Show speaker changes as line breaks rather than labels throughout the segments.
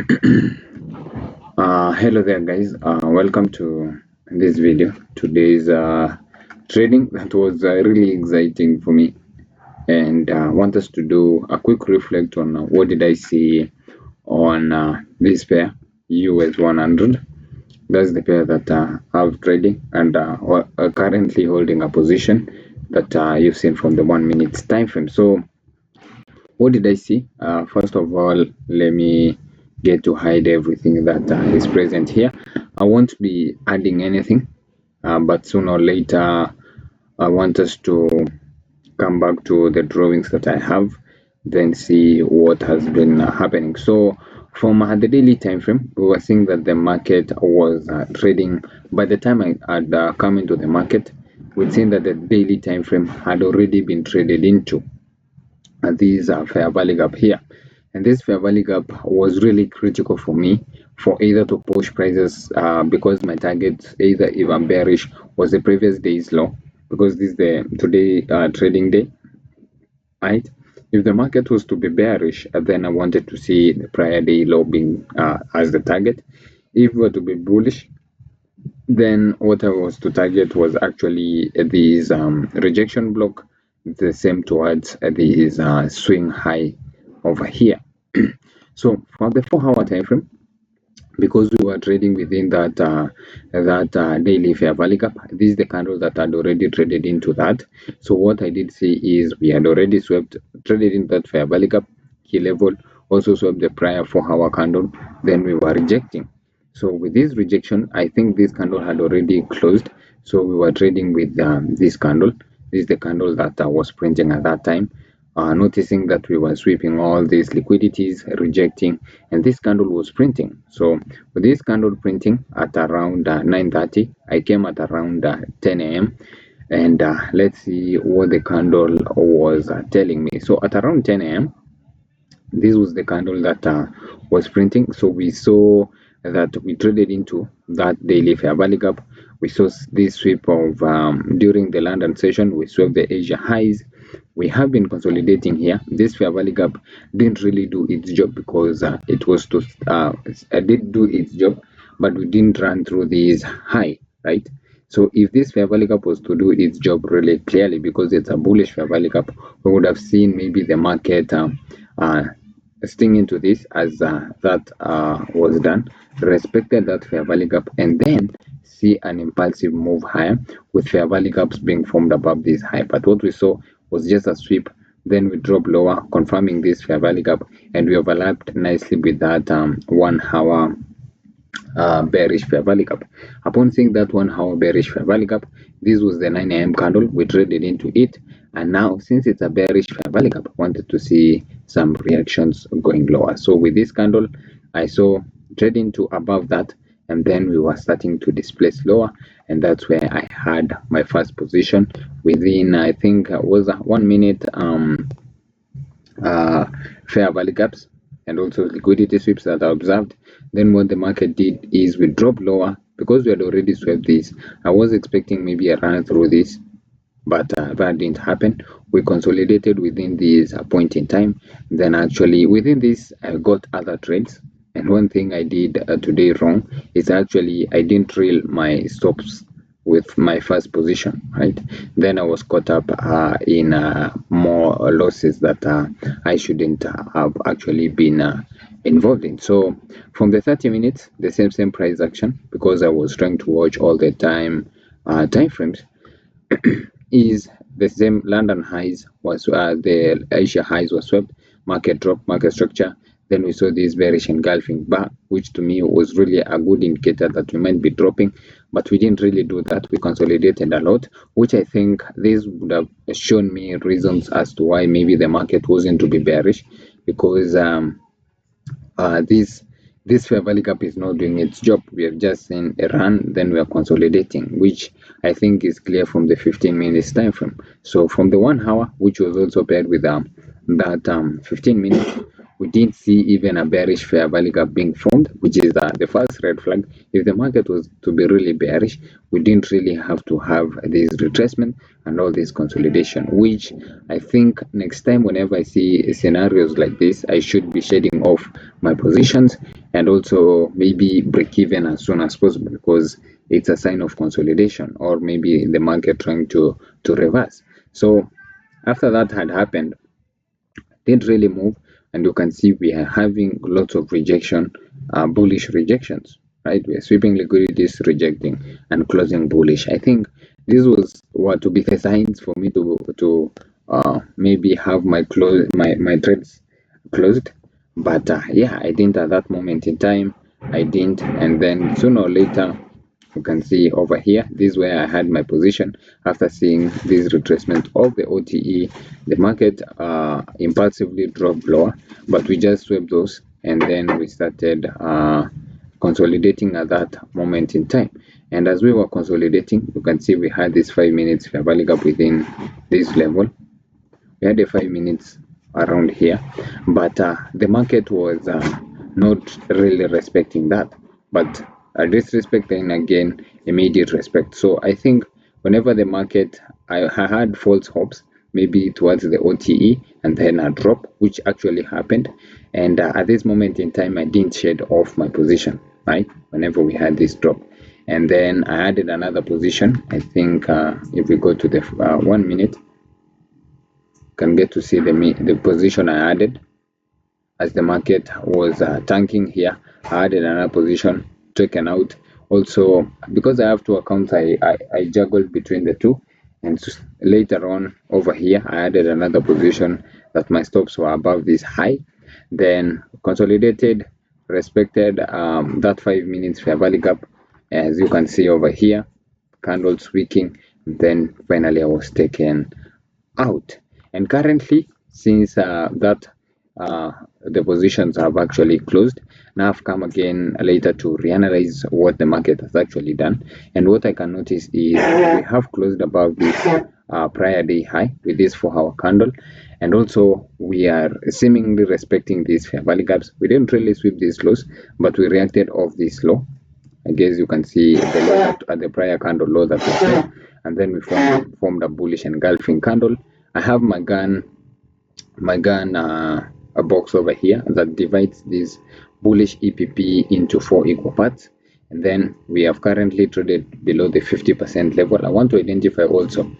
Hello there, guys. Welcome to this video. Today's trading that was really exciting for me, and want us to do a quick reflect on what did I see on this pair US 100. That's the pair that I've trading and currently holding a position that you've seen from the 1 minute time frame. So what did I see? First of all, let me get to hide everything that is present here. I won't be adding anything, but sooner or later, I want us to come back to the drawings that I have, then see what has been happening. So, from the daily time frame, we were seeing that the market was trading. By the time I had come into the market, we'd seen that the daily time frame had already been traded into these fair value gap here, and this fair value gap was really critical for me for either to push prices because my target, either if I'm bearish, was the previous day's low, because this is the today trading day, right? If the market was to be bearish, then I wanted to see the prior day low being as the target. If we were to be bullish, then what I was to target was actually these rejection block, the same towards these swing high over here. So for the 4 hour time frame, because we were trading within that daily fair value gap, this is the candle that had already traded into that. So what I did see is we had already traded in that fair value gap key level, also swept the prior 4 hour candle, then we were rejecting. So with this rejection, I think this candle had already closed, so we were trading with this candle. This is the candle that was printing at that time, noticing that we were sweeping all these liquidities, rejecting, and this candle was printing. So with this candle printing at around 9:30, I came at around 10 a.m. and let's see what the candle was telling me. So at around 10 a.m., this was the candle that was printing. So we saw that we traded into that daily fair value gap. We saw this sweep of during the London session, we swept the Asia highs. We have been consolidating here. This fair value gap didn't really do its job because it was to did do its job, but we didn't run through this high, right? So if this fair value gap was to do its job really clearly, because it's a bullish fair value gap, we would have seen maybe the market uh, sting into this as that was done, respected that fair value gap, and then see an impulsive move higher with fair value gaps being formed above this high. But what we saw was just a sweep, then we drop lower, confirming this fair value gap, and we overlapped nicely with that 1 hour bearish fair value gap. Upon seeing that 1 hour bearish fair value gap, this was the 9 a.m. candle. We traded into it, and now since it's a bearish fair value gap, I wanted to see some reactions going lower. So with this candle, I saw trading to above that, and then we were starting to displace lower, and that's where I had my first position within, I think was a 1 minute fair value gaps and also liquidity sweeps that I observed. Then what the market did is we dropped lower because we had already swept this. I was expecting maybe a run through this, but that didn't happen. We consolidated within this point in time. Then actually within this, I got other trades. And one thing I did today wrong is actually I didn't drill my stops with my first position, right? Then I was caught up in more losses that I shouldn't have actually been involved in. So from the 30 minutes, the same price action, because I was trying to watch all the time frames, is the same. London highs was the Asia highs was swept, market drop, market structure. Then we saw this bearish engulfing bar, which to me was really a good indicator that we might be dropping, but we didn't really do that. We consolidated a lot, which I think this would have shown me reasons as to why maybe the market wasn't to be bearish, because this fair value gap is not doing its job. We have just seen a run, then we are consolidating, which I think is clear from the 15 minutes time frame. So from the 1 hour, which was also paired with that 15 minutes, we didn't see even a bearish fair value gap being formed, which is the first red flag. If the market was to be really bearish, we didn't really have to have this retracement and all this consolidation, which I think next time whenever I see scenarios like this, I should be shedding off my positions and also maybe break even as soon as possible, because it's a sign of consolidation or maybe the market trying to reverse. So after that had happened, didn't really move, and you can see we are having lots of rejection, bullish rejections, right? We are sweeping liquidities, rejecting and closing bullish. I think this was what to be the signs for me to maybe have my trades closed, but yeah, I didn't at that moment in time. I didn't, and then sooner or later, you can see over here, this is where I had my position. After seeing this retracement of the OTE, the market impulsively dropped lower, but we just swept those, and then we started consolidating at that moment in time. And as we were consolidating, you can see we had this 5 minutes fair value gap within this level. We had a 5 minutes around here, but the market was not really respecting that, but disrespecting again immediate respect. So I think whenever the market, I had false hopes maybe towards the OTE and then a drop, which actually happened, and at this moment in time I didn't shed off my position, right, whenever we had this drop. And then I added another position. I think if we go to the 1 minute, can get to see the position I added as the market was tanking here. I added another position, taken out. Also, because I have two accounts, I juggled between the two, and later on over here I added another position that my stops were above this high, then consolidated, respected that 5 minutes fair value gap, as you can see over here, candles wicking, then finally I was taken out. And currently, since the positions have actually closed, now I've come again later to reanalyze what the market has actually done, and what I can notice is we have closed above this prior day high with this 4-hour candle, and also we are seemingly respecting these fair value gaps. We didn't really sweep these lows, but we reacted off this low. I guess you can see the low at the prior candle low that we said, and then we formed a bullish engulfing candle. I have my gun a box over here that divides this bullish EPP into 4 equal parts, and then we have currently traded below the 50% level. I want to identify also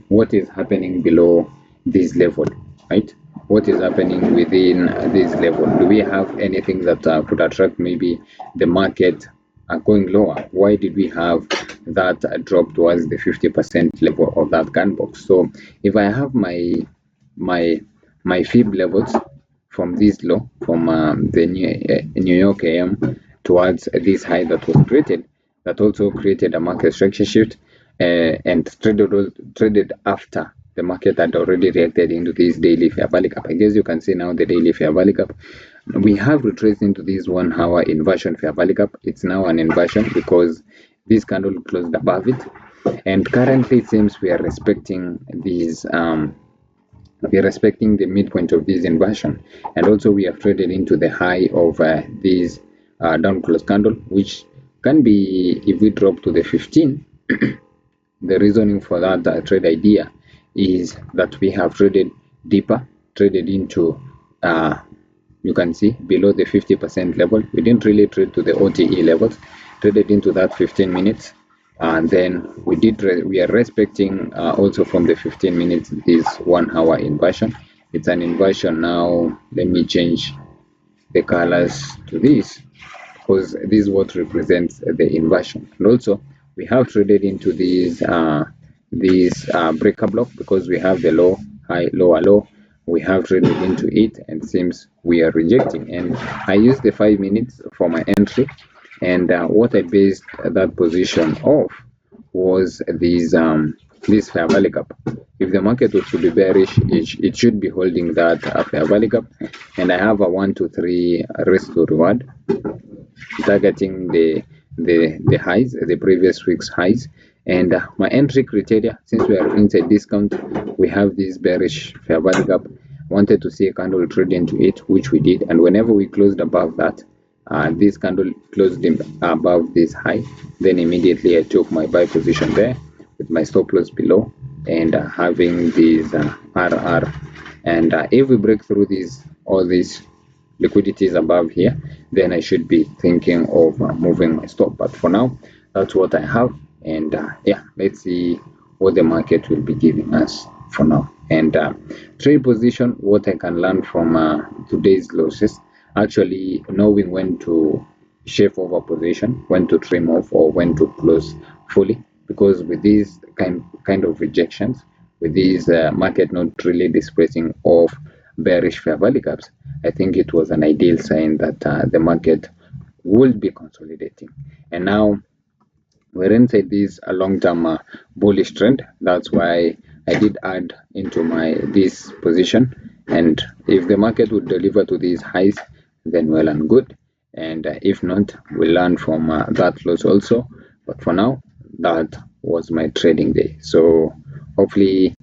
what is happening below this level, right? What is happening within this level? Do we have anything that could attract maybe the market going lower? Why did we have that drop towards the 50% level of that gun box? So if I have my fib levels from this low, from the New York AM towards this high that was created, that also created a market structure shift and traded after the market had already reacted into this daily fair value gap. I guess you can see now the daily fair value gap. We have retraced into this 1 hour inversion fair value gap. It's now an inversion because this candle closed above it, and currently it seems we are respecting these we are respecting the midpoint of this inversion, and also we have traded into the high of this down close candle, which can be, if we drop to the 15, the reasoning for that trade idea is that we have traded deeper, traded into you can see below the 50% level. We didn't really trade to the OTE levels, traded into that 15 minutes, and then we are respecting also from the 15 minutes this 1 hour inversion. It's an inversion now. Let me change the colors to this, because this is what represents the inversion. And also we have traded into this breaker block, because we have the low, high, lower, low. We have traded into it, and it seems we are rejecting, and I used the 5 minutes for my entry, and what I based that position off was this fair value gap. If the market was to be bearish, it should be holding that fair value gap, and I have a 1 to 3 risk to reward, targeting the highs, the previous week's highs. And my entry criteria, since we are inside discount, we have this bearish fair value gap. wanted to see a candle trade into it, which we did. And whenever we closed above that, this candle closed in above this high, then immediately I took my buy position there with my stop loss below, and having these RR. And if we break through these all these liquidities above here, then I should be thinking of moving my stop. But for now, that's what I have. And yeah, let's see what the market will be giving us for now. And trade position, what I can learn from today's losses, actually knowing when to shave over position, when to trim off, or when to close fully. Because with these kind of rejections, with these market not really dispersing of bearish fair value gaps, I think it was an ideal sign that the market would be consolidating. And now we're inside this a long-term bullish trend. That's why I did add into my this position. And if the market would deliver to these highs, then well and good. And if not, we'll learn from that loss also. But for now, that was my trading day. So hopefully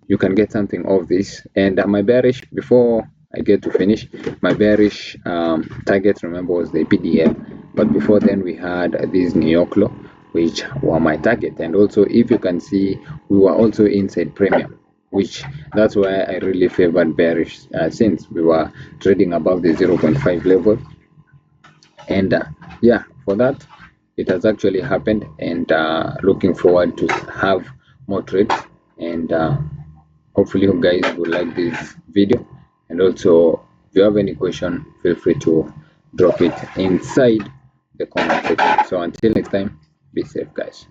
you can get something of this. And my bearish, before I get to finish, my bearish target, remember, was the PDL. But before then, we had this New York low, which were my target. And also, if you can see, we were also inside premium, which that's why I really favored bearish, since we were trading above the 0.5 level. And yeah, for that, it has actually happened. And looking forward to have more trades. And hopefully you guys will like this video. And also, if you have any question, feel free to drop it inside the comment section. So until next time, be safe, guys.